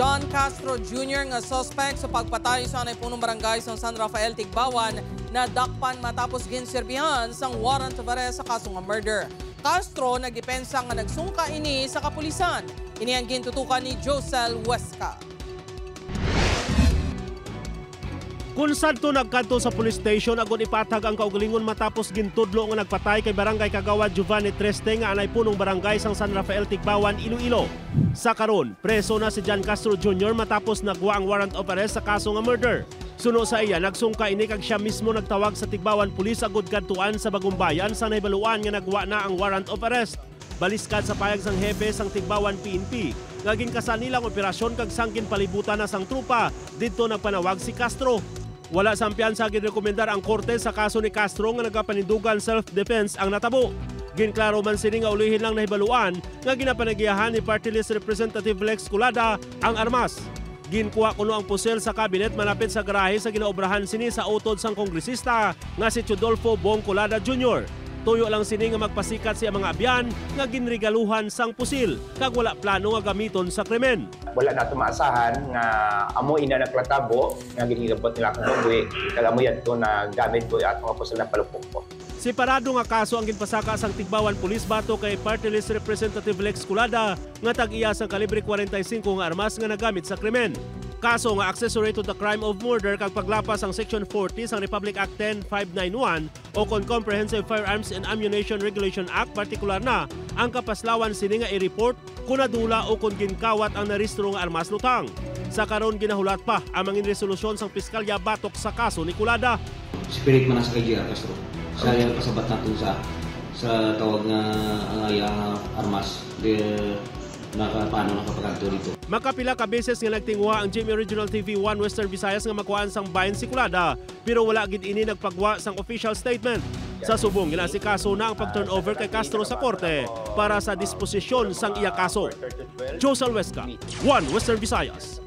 John Castro Jr. nga suspect sa pagpatay sa punong barangay sa San Rafael, Tigbawan na dakpan matapos ginserbihan sang warrant of arrest sa kaso nga murder. Castro nagdepensa nga nagsungka ini sa kapulisan. Ini ang gintutukan ni Josel Huesca. Kung sadto nagkanto sa police station agon ipatag ang kaugalingon matapos gintudlo nga nagpatay kay barangay Kagawad Giovanni Treste nga anay punong barangay sang San Rafael, Tigbawan, Iloilo. Sa karon, preso na si John Castro Jr. matapos nagwa ang warrant of arrest sa kaso nga murder. Suno sa iya, nagsungka ini kag siya mismo nagtawag sa Tigbawan Police agud kadtuan sa Bagong Bayan sa nahibaluan nga nagwa na ang warrant of arrest. Baliskad sa payag sang hepe sang Tigbawan PNP, ngaging kasal nilang operasyon kag sangkin palibutan na sang trupa, didto nagpanawag si Castro. Wala sampiyansa ginrekomendar ang korte sa kaso ni Castro nga nagapanindugan self-defense ang natabo. Ginklaro man sini nga ulihin lang nahibaluan nga ginapanagiyahan ni Party List Representative Lex Culada ang armas. Ginkuha kuno ang pusel sa kabinet malapit sa garahe sa ginaobrahan sini sa utod sang kongresista nga si Chodolfo Bong Culada Jr. Tuyo lang sini nga magpasikat siya mga abyan nga ginregaluhan sang pusil kag wala plano nga gamiton sa krimen. Wala na maasahan nga amo ina naglatabo nga ginigabot nila kung buwi kag amo yadto na gamit ko at mga pusil na palupok ko. Separado nga kaso ang ginpasaka sang Tigbawan Police bato kay Party List Representative Lex Culada nga tag-iya sang kalibre 45 nga armas nga nagamit sa krimen. Kaso nga accessory to the crime of murder kag paglapas ang Section 40 sang Republic Act 10591 o kon Comprehensive Firearms and Ammunition Regulation Act, partikular na ang kapaslawan sini nga i-report kung nadula o kung ginkawat ang naristro nga armas lutang. Sa karon ginahulat pa ang mangin resolusyon sang piskalya batok sa kaso ni Culada. Spirit man sa kay J.R. Castro. Sa yung kasabat natin sa tawag nga armas. Paano nakapagkanto rito. Makapila ka beses nga nagtingwa ang GMA Regional TV 1 Western Visayas nga makuhaan sang bayan si Culada pero wala gid ini nagpagwa sang official statement. Sa subong ginasikaso na ang pag-turnover kay Castro sa korte para sa disposisyon sang iya kaso. Josel Huesca, 1 Western Visayas.